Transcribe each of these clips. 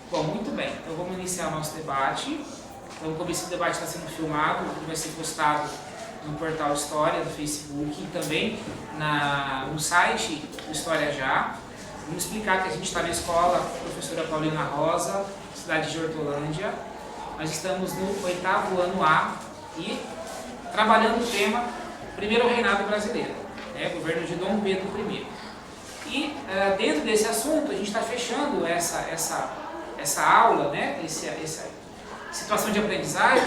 Bom, muito bem. Então vamos iniciar o nosso debate. Então, como esse debate está sendo filmado, ele vai ser postado no portal História do Facebook e também no site do História Já. Vamos explicar que a gente está na escola Professora Paulina Rosa, cidade de Hortolândia. Nós estamos no 8º ano A e trabalhando o tema Primeiro Reinado Brasileiro, governo de Dom Pedro I. E dentro desse assunto a gente está fechando essa aula, essa situação de aprendizagem,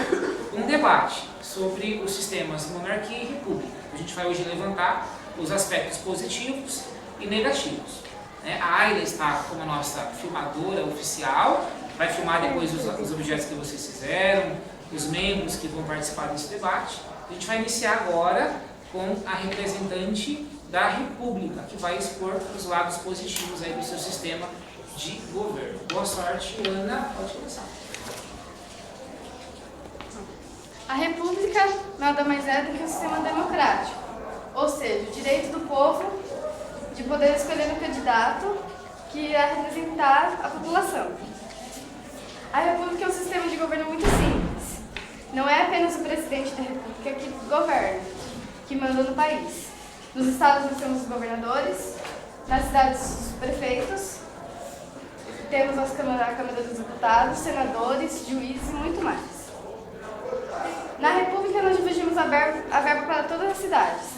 um debate sobre os sistemas monarquia e república. A gente vai hoje levantar os aspectos positivos e negativos. A Ayla está como a nossa filmadora oficial, vai filmar depois os objetos que vocês fizeram, os membros que vão participar desse debate. A gente vai iniciar agora com a representante da República, que vai expor os lados positivos aí do seu sistema de governo. Boa sorte, Ana. Pode começar. A República nada mais é do que um sistema democrático, ou seja, o direito do povo de poder escolher um candidato que irá representar a população. A República é um sistema de governo muito simples. Não é apenas o presidente da República que governa, que manda no país. Nos estados nós temos os governadores, nas cidades os prefeitos, temos a Câmara dos Deputados, senadores, juízes e muito mais. Na República nós dividimos a verba para todas as cidades.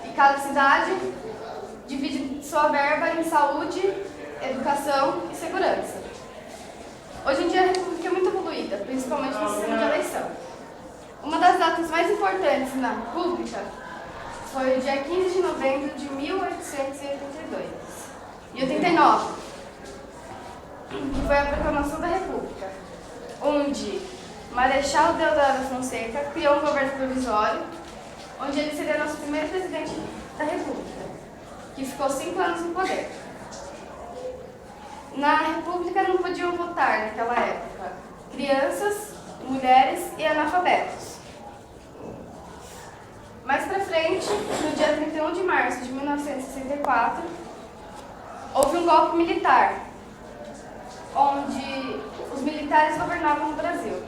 E cada cidade divide sua verba em saúde, educação e segurança. Hoje em dia a República é muito evoluída, principalmente no sistema de eleição. Uma das datas mais importantes na República foi o dia 15 de novembro de 1889, que foi a proclamação da República, onde Marechal Deodoro Fonseca criou um governo provisório, onde ele seria nosso primeiro presidente da República, que ficou 5 anos no poder. Na República não podiam votar naquela época crianças, mulheres e analfabetos. Mais pra frente, no dia 31 de março de 1964, houve um golpe militar, onde os militares governavam no Brasil,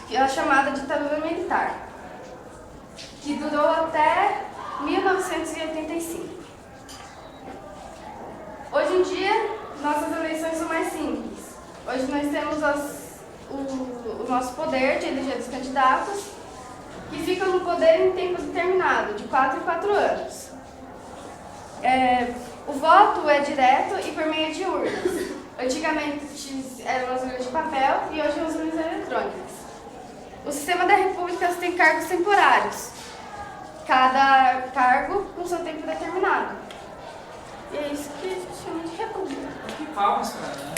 que é a chamada ditadura militar, que durou até 1985. Hoje em dia, nossas eleições são mais simples. Hoje nós temos o nosso poder de eleger os candidatos, que ficam no poder em tempo determinado, de 4 em 4 anos. O voto é direto e por meio de urnas. Antigamente eram as urnas de papel e hoje as urnas eletrônicas. O sistema da República tem cargos temporários, cada cargo com seu tempo determinado. E é isso que a gente chama de República. Que palmas para Ana.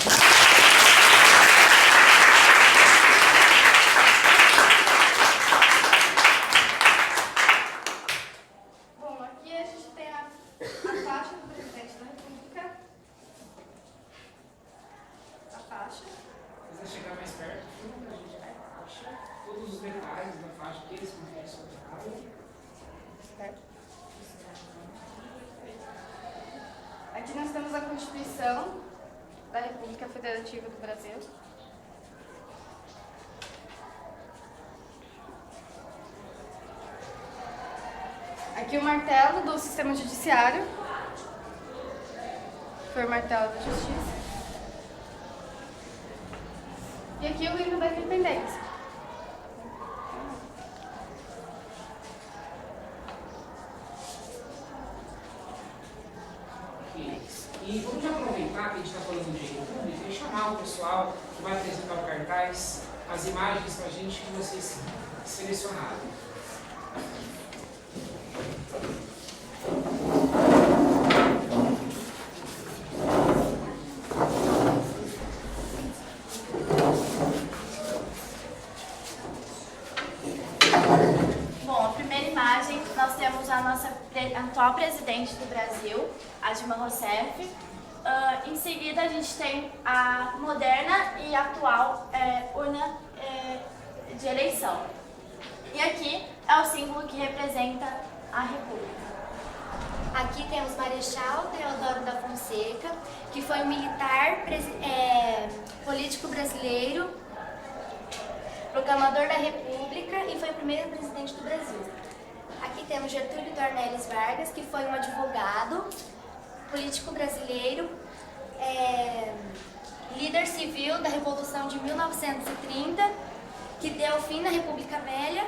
Bom, aqui a gente tem a faixa do presidente da República. A faixa. Se quiser chegar mais perto, filma pra gente a faixa, todos os detalhes da faixa que eles conferem sobre a casa. Aqui nós temos a Constituição da República Federativa do Brasil. Aqui o martelo do sistema judiciário. Foi o martelo da justiça. E aqui o hino da independência. E vamos aproveitar que a gente está falando de república e chamar o pessoal que vai apresentar o cartaz, as imagens para a gente que vocês selecionaram. Bom, a primeira imagem nós temos a nossa atual presidente do Brasil, a Dilma Rousseff. Em seguida a gente tem a moderna e atual urna de eleição. E aqui é o símbolo que representa a República. Aqui temos Marechal Deodoro da Fonseca, que foi um militar político brasileiro, proclamador da República e foi o primeiro presidente do Brasil. Aqui temos Getúlio Dornelles Vargas, que foi um advogado, político brasileiro, líder civil da Revolução de 1930, que deu fim na República Velha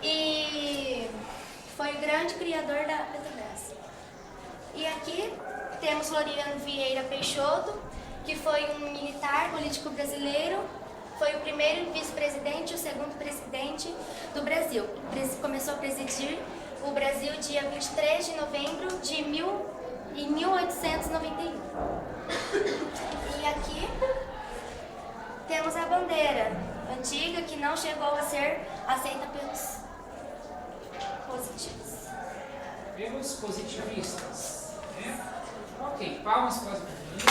e foi o grande criador da Petrobras. E aqui temos Floriano Vieira Peixoto, que foi um militar político brasileiro, foi o primeiro vice-presidente e o segundo presidente do Brasil. Começou a presidir o Brasil dia 23 de novembro de 1891. E aqui temos a bandeira antiga que não chegou a ser aceita pelos positivos. Pelos positivistas, né? Ok, palmas para as meninas.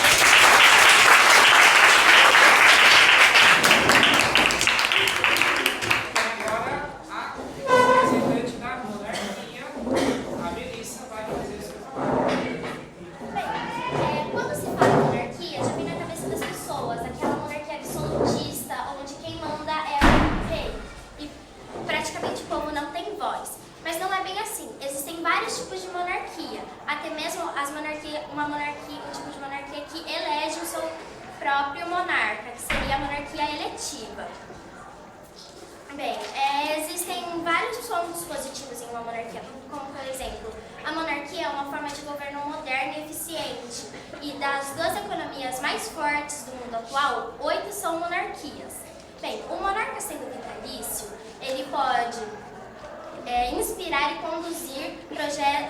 E agora a representante da monarquia, a Melissa, vai fazer o seu trabalho. Bem, quando se fala em monarquia, já vem na cabeça das pessoas aquela monarquia absolutista, onde quem manda é o rei e praticamente o povo não tem voz. Mas não é bem assim. Existem vários tipos de monarquia, até mesmo um tipo de monarquia que elege o seu próprio monarca, que seria a monarquia eletiva. Bem, existem vários pontos positivos em uma monarquia, como por exemplo, a monarquia é uma forma de governo moderna e eficiente, e das 2 economias mais fortes do mundo atual, 8 são monarquias. Bem, o monarca sendo vitalício, ele pode inspirar e conduzir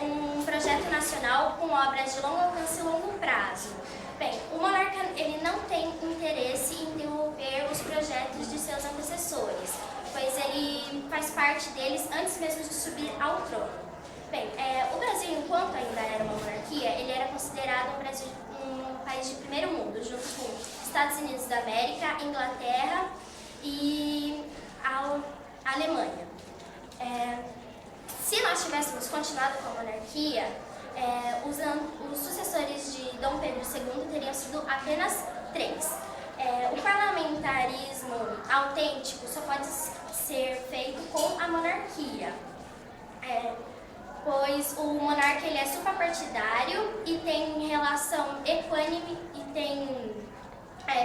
um projeto nacional com obras de longo alcance e longo prazo. Bem, o monarca ele não tem interesse em interromper os projetos de seus antecessores, pois ele faz parte deles antes mesmo de subir ao trono. Bem, o Brasil, enquanto ainda era uma monarquia, ele era considerado um país de primeiro mundo, junto com Estados Unidos da América, Inglaterra e a Alemanha. Se nós tivéssemos continuado com a monarquia, os sucessores de Dom Pedro II teriam sido apenas 3. O parlamentarismo autêntico só pode ser feito com a monarquia, pois o monarca ele é suprapartidário e tem relação equânime e tem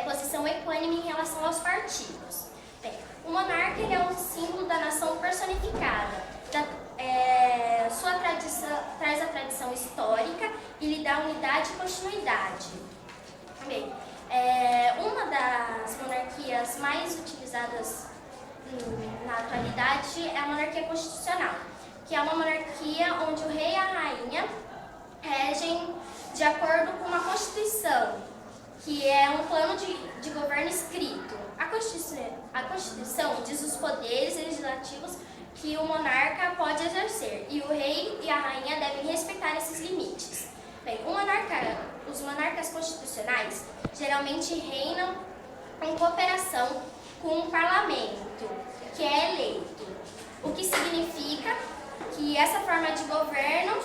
posição equânime em relação aos partidos. Bem, o monarca ele é um símbolo da nação personificada. Sua tradição traz a tradição histórica e lhe dá unidade e continuidade. Bem, uma das monarquias mais utilizadas na atualidade é a monarquia constitucional, que é uma monarquia onde o rei e a rainha regem de acordo com uma constituição, que é um plano de governo escrito. A Constituição diz os poderes legislativos que o monarca pode exercer, e o rei e a rainha devem respeitar esses limites. Bem, os monarcas constitucionais geralmente reinam em cooperação com o parlamento, que é eleito, o que significa que essa forma de governo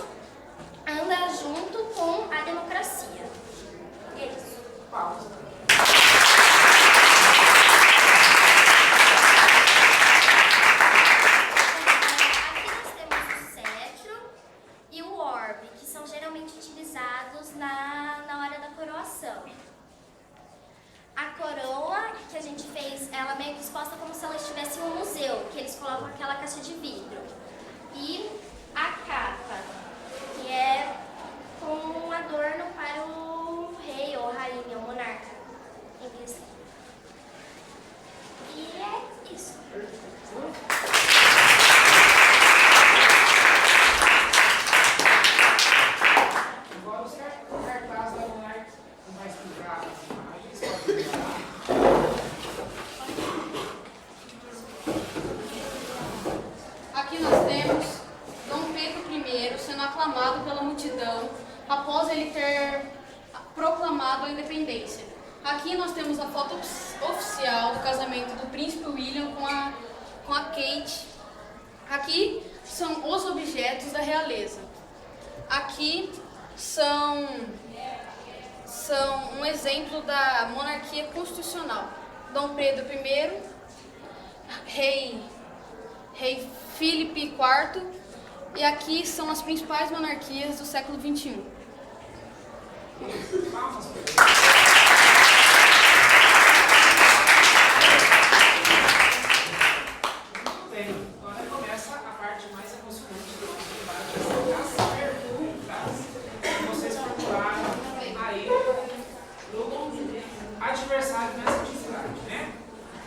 anda junto com a democracia. E é isso. Pausa. Na hora da coroação. A coroa que a gente fez, ela meio que exposta como se ela estivesse em um museu, que eles colocam aquela caixa de vidro. E a capa, que é como um adorno para o rei ou rainha, o monarca, em questão. E é isso. Aqui nós temos Dom Pedro I sendo aclamado pela multidão após ele ter proclamado a independência. Aqui nós temos a foto oficial do casamento do príncipe William com a Kate. Aqui são os objetos da realeza. aqui são um exemplo da monarquia constitucional. Dom Pedro I, rei Filipe IV, e aqui são as principais monarquias do século XXI. Agora começa a parte mais emocionante do nosso debate, as perguntas que vocês formularam aí do adversário nessa atividade, né?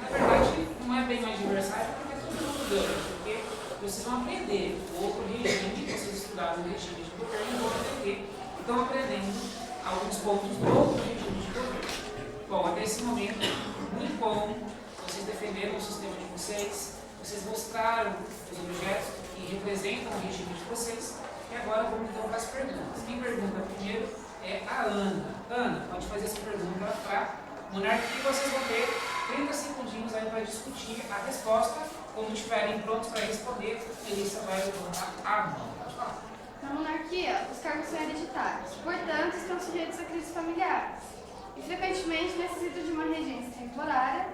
Na verdade, não é bem um adversário porque todo mundo ganha, porque vocês vão aprender outro regime, vocês estudaram o regime de governo e vão aprender, estão aprendendo alguns pontos do outro regime de governo. Bom, até esse momento, muito bom, vocês defenderam o sistema de vocês mostraram os objetos que representam o regime de vocês, e agora vamos então para as perguntas. Quem pergunta primeiro é a Ana. Ana, pode fazer essa pergunta para a monarquia e vocês vão ter 30 segundinhos aí para discutir a resposta. Quando estiverem prontos para responder, a Melissa vai levantar a mão. Pode falar. Na monarquia, os cargos são hereditários, portanto, estão sujeitos a crises familiares e frequentemente necessitam de uma regência temporária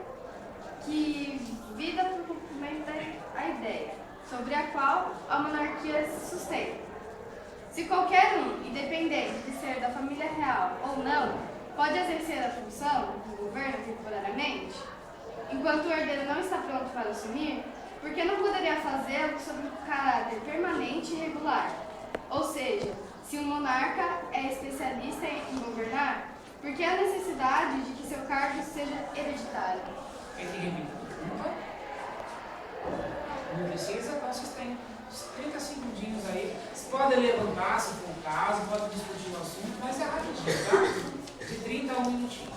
que vida para o cumprimento da ideia, sobre a qual a monarquia se sustenta. Se qualquer um, independente de ser da família real ou não, pode exercer a função do governo temporariamente, enquanto o herdeiro não está pronto para assumir, porque não poderia fazê-lo sob um caráter permanente e regular. Ou seja, se um monarca é especialista em governar, por que a necessidade de que seu cargo seja hereditário? Quem tem repita a pergunta? Não precisa, então vocês têm 30 segundinhos aí. Vocês podem levantar se for o caso, podem discutir o assunto, mas é rapidinho, tá? De 30 a 1 minutinho.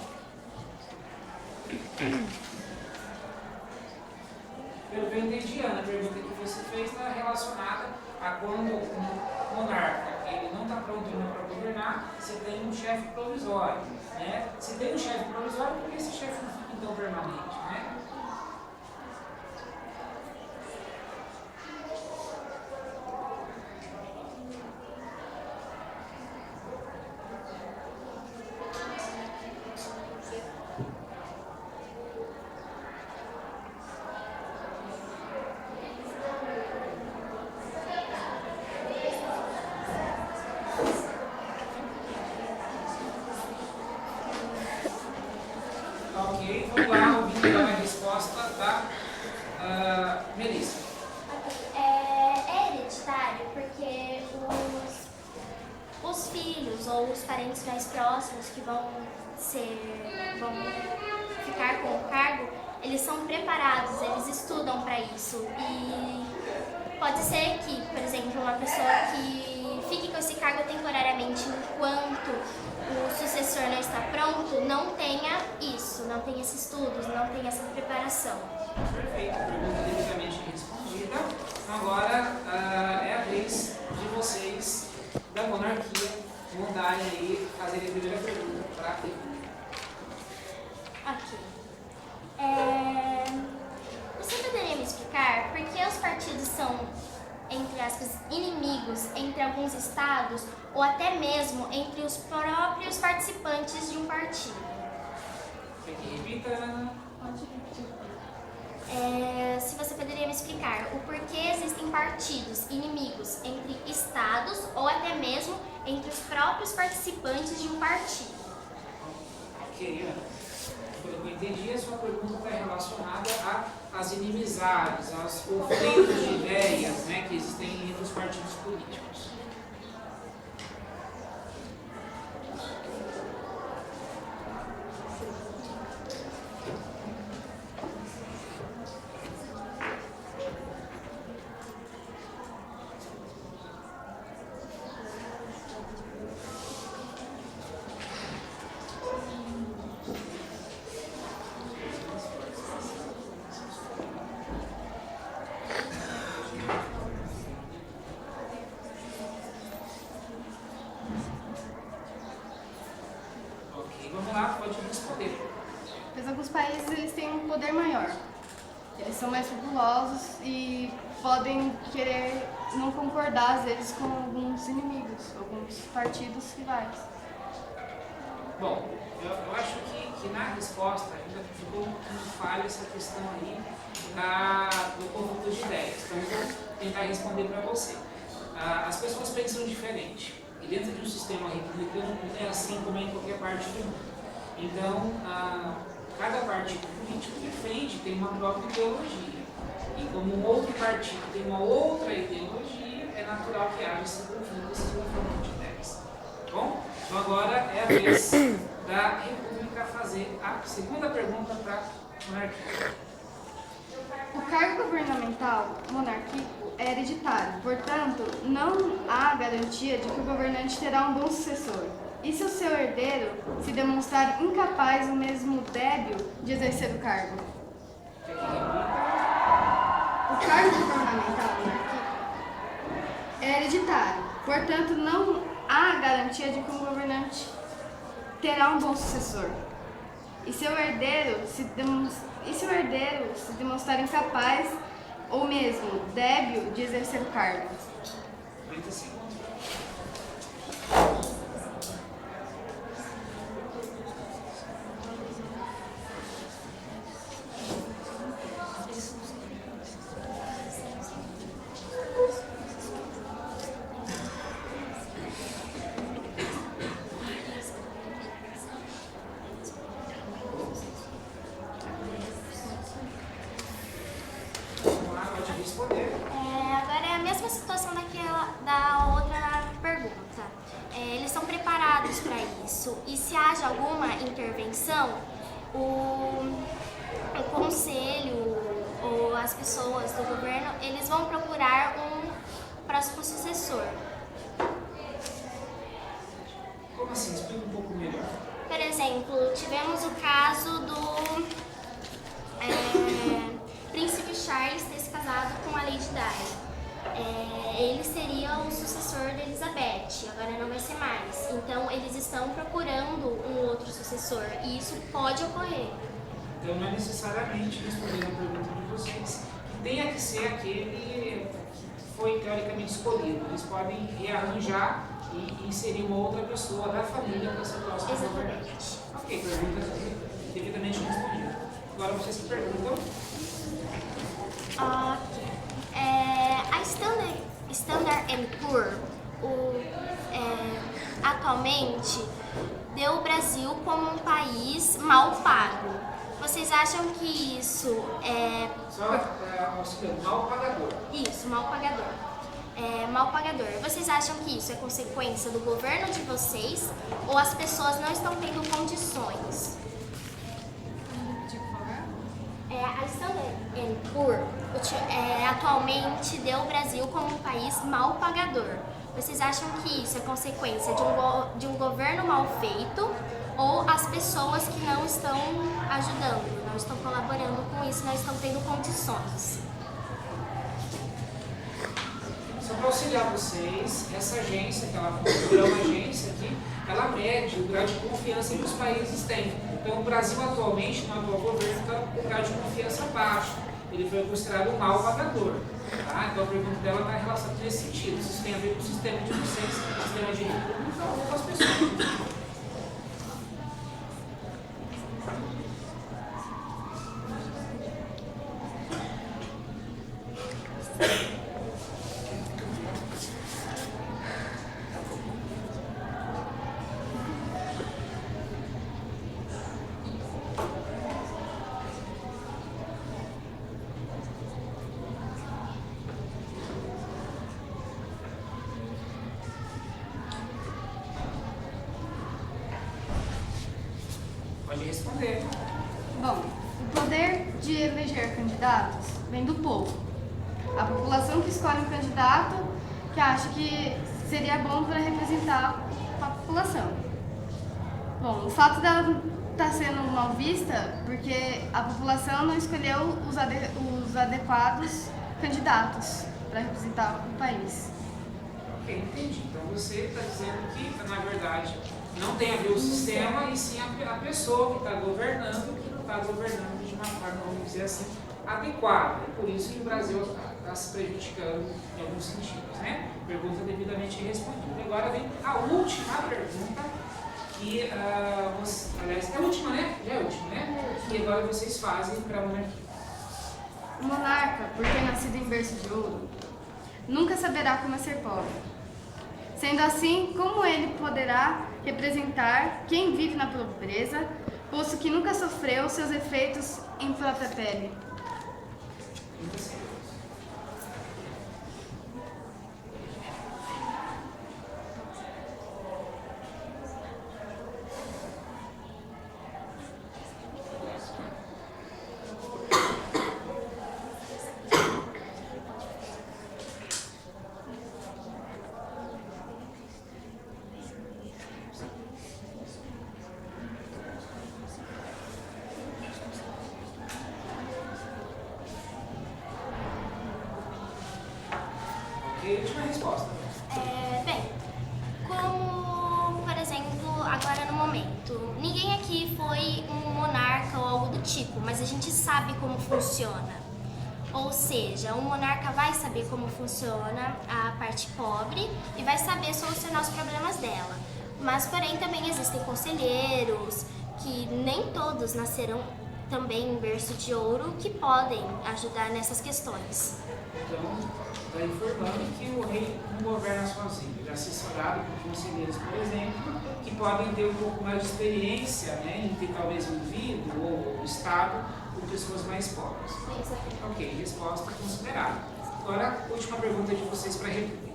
Pelo que eu entendi, Ana, a pergunta que você fez está relacionada a quando um monarca ele não está pronto para governar, você tem um chefe provisório, né? Se tem um chefe provisório, por que esse chefe não fica então permanente, né? Ok, vamos lá, ouvindo a resposta da Melissa. É hereditário porque os filhos ou os parentes mais próximos que vão ficar com o cargo, eles são preparados, eles estudam para isso. E pode ser que, por exemplo, uma pessoa que fique com esse cargo temporariamente enquanto o sucessor não está pronto, não tenha isso, não tenha esses estudos, não tenha essa preparação. Perfeito, pergunta devidamente respondida. Agora é a vez de vocês da monarquia mandarem aí, fazerem a primeira pergunta para a Ok. Você poderia me explicar por que os partidos são, entre aspas, inimigos entre alguns estados ou até mesmo entre os próprios participantes de um partido? Repita, Ana. Se você poderia me explicar o porquê existem partidos inimigos entre estados ou até mesmo entre os próprios participantes de um partido? Ok, Ana. Pelo que eu entendi, a sua pergunta está relacionada às inimizades, aos conflitos de ideias, né, que existem entre os partidos políticos. Ok, vamos lá, pode responder. Pois alguns países eles têm um poder maior. Eles são mais populosos e podem querer não concordar, às vezes, com alguns inimigos, alguns partidos rivais. Bom, eu acho que na resposta ainda ficou um pouquinho falha essa questão aí do conjunto de ideias. Então, eu vou tentar responder para você. As pessoas pensam diferente. E dentro de um sistema republicano é assim como é em qualquer parte do mundo. Então, cada partido político defende, tem uma própria ideologia. E como um outro partido tem uma outra ideologia, é natural que haja esse conflito, esse confronto de ideias. Tá bom? Então agora é a vez da República fazer a segunda pergunta para a monarquia. O cargo governamental monárquico é hereditário, portanto, não há garantia de que o governante terá um bom sucessor. E se o seu herdeiro se demonstrar incapaz ou mesmo débil de exercer o cargo? O cargo governamental monárquico é hereditário, portanto, não há garantia de que um governante terá um bom sucessor. E se o herdeiro se demonstrar incapaz ou mesmo débil de exercer o cargo? 30 segundos. Agora é a mesma situação da outra pergunta. Eles são preparados para isso e se haja alguma intervenção, o conselho ou as pessoas do governo, eles vão procurar um próximo sucessor. Como assim? Explica um pouco melhor. Por exemplo, tivemos o caso do Príncipe Charles ter se casado com a Lady Di. Ele seria o sucessor de Elizabeth, agora não vai ser mais. Então, eles estão procurando um outro sucessor e isso pode ocorrer. Então, não é necessariamente respondendo a pergunta de vocês que tenha que ser aquele que foi teoricamente escolhido. Eles podem rearranjar e inserir uma outra pessoa da família para ser próxima ao governante. Ok, pergunta devidamente respondida. Agora vocês que perguntam. A Standard & Poor's atualmente deu o Brasil como um país mal pago. Vocês acham que isso é... auxiliando, mal pagador. Isso, mal pagador. Mal pagador. Vocês acham que isso é consequência do governo de vocês ou as pessoas não estão tendo condições? A Standard & Poor's atualmente deu o Brasil como um país mal pagador. Vocês acham que isso é consequência de um governo mal feito ou as pessoas que não estão ajudando, não estão colaborando com isso, não estão tendo condições? Só para auxiliar vocês, essa agência, que ela é uma agência aqui, ela mede o grau de confiança que os países têm. Então, o Brasil atualmente, no atual governo, está com um grau de confiança baixo. Ele foi considerado um mal pagador. Tá? Então, a pergunta dela está relacionada nesse sentido. Isso tem a ver com o sistema de vocês, o sistema de república ou com as pessoas. Pode responder. Bom, o poder de eleger candidatos vem do povo. A população que escolhe um candidato que acha que seria bom para representar a população. Bom, o fato dela estar sendo mal vista porque a população não escolheu os adequados candidatos para representar o país. Ok, entendi. Então você está dizendo que, na verdade, não tem a ver o sistema e sim a pessoa que está governando, que não está governando de uma forma, vamos dizer assim, adequada. E por isso que o Brasil está se prejudicando em alguns sentidos, né? Pergunta devidamente respondida. Agora vem a última pergunta, que, aliás, é a última, né? Já é a última, né? E agora vocês fazem para a monarquia. O monarca, por ter nascido em berço de ouro, nunca saberá como é ser pobre. Sendo assim, como ele poderá representar quem vive na pobreza, posto que nunca sofreu seus efeitos em própria pele? Última resposta. Bem, como, por exemplo, agora no momento, ninguém aqui foi um monarca ou algo do tipo, mas a gente sabe como funciona. Ou seja, o monarca vai saber como funciona a parte pobre e vai saber solucionar os problemas dela. Mas, porém, também existem conselheiros, que nem todos nasceram também em berço de ouro, que podem ajudar nessas questões. Então, está informando que o rei não governa sozinho. Ele é assessorado por conselheiros, por exemplo, que podem ter um pouco mais de experiência, né, em ter talvez o indivíduo ou o Estado por pessoas mais pobres. Ok, resposta considerada. Agora, última pergunta de vocês para a República.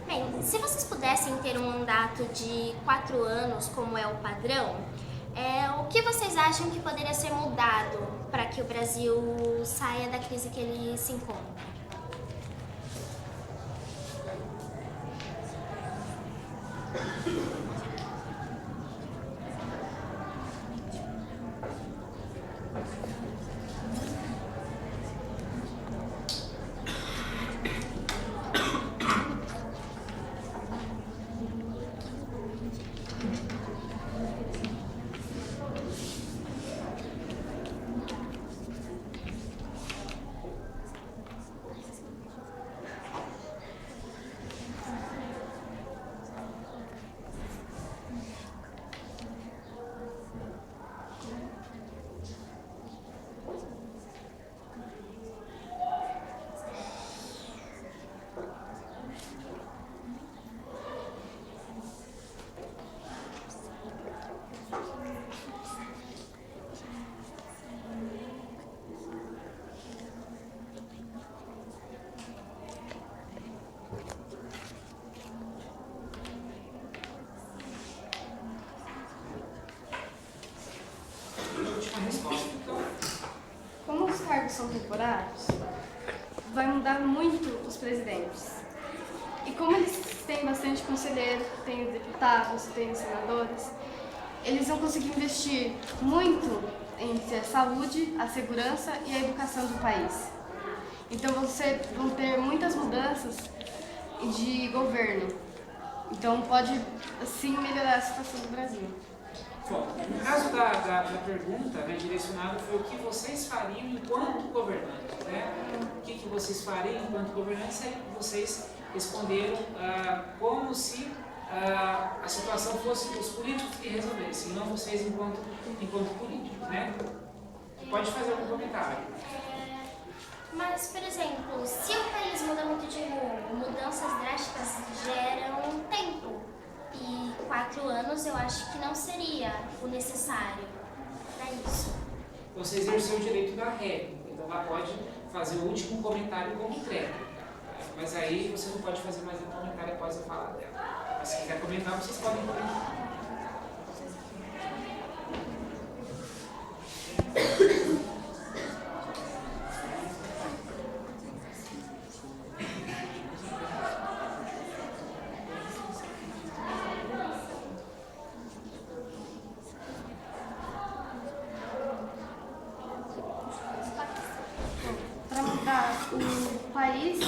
Bem, se vocês pudessem ter um mandato de 4 anos, como é o padrão, o que vocês acham que poderia ser mudado para que o Brasil saia da crise que ele se encontra? Como os cargos são temporários, vai mudar muito os presidentes. E como eles têm bastante conselheiro, têm deputados, têm senadores, eles vão conseguir investir muito em a saúde, a segurança e a educação do país. Então vão ter muitas mudanças de governo. Então pode, assim, melhorar a situação do Brasil. Bom, no caso da pergunta, né, direcionada, foi o que vocês fariam enquanto governantes, né? O que vocês fariam enquanto governantes? Aí vocês responderam como se a situação fosse os políticos que resolvessem, não vocês enquanto políticos, né? Pode fazer algum comentário. Mas, por exemplo, se o país muda muito de rumo, mudanças drásticas geram tempo. E 4 anos eu acho que não seria o necessário para isso. Você exerceu o direito da réplica, então ela pode fazer o último comentário como tréplica. Mas aí você não pode fazer mais um comentário após a fala dela. Mas se quiser comentar, vocês podem comentar. Para mudar o país,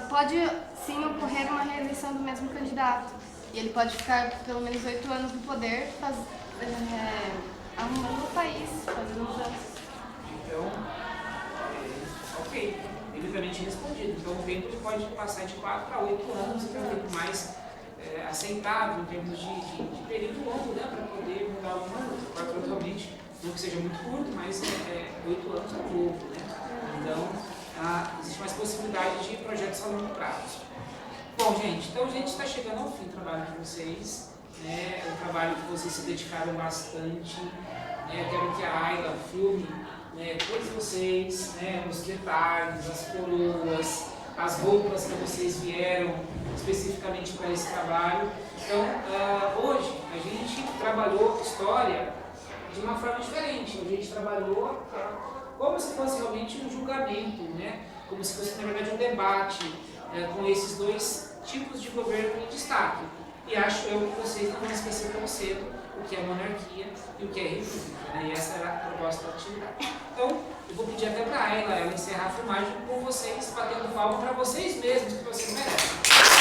pode sim ocorrer uma reeleição do mesmo candidato. E ele pode ficar pelo menos 8 anos no poder, arrumando o país, fazendo mudanças. Então, ok, devidamente respondido. Então o tempo ele pode passar de 4 para 8 anos, que é um tempo mais aceitável em termos de período longo, né, para poder mudar alguma coisa. 4 anos realmente, não que seja muito curto, mas 8 anos é pouco, né? Então, existe mais possibilidade de projetos a longo prazo. Bom, gente, então a gente está chegando ao fim do trabalho de vocês, né? É um trabalho que vocês se dedicaram bastante, né? Quero que a Ayla filme, né, todos vocês, né, os detalhes, as coroas, as roupas que vocês vieram especificamente para esse trabalho. Então, hoje a gente trabalhou história de uma forma diferente. A gente trabalhou como se fosse realmente um julgamento, né? Como se fosse, na verdade, um debate com esses dois tipos de governo em destaque. E acho eu que vocês não vão esquecer tão cedo o que é monarquia e o que é república, né? E essa era a proposta da atividade. Então, eu vou pedir até para ela encerrar a filmagem com vocês, batendo palma para vocês mesmos, que vocês merecem.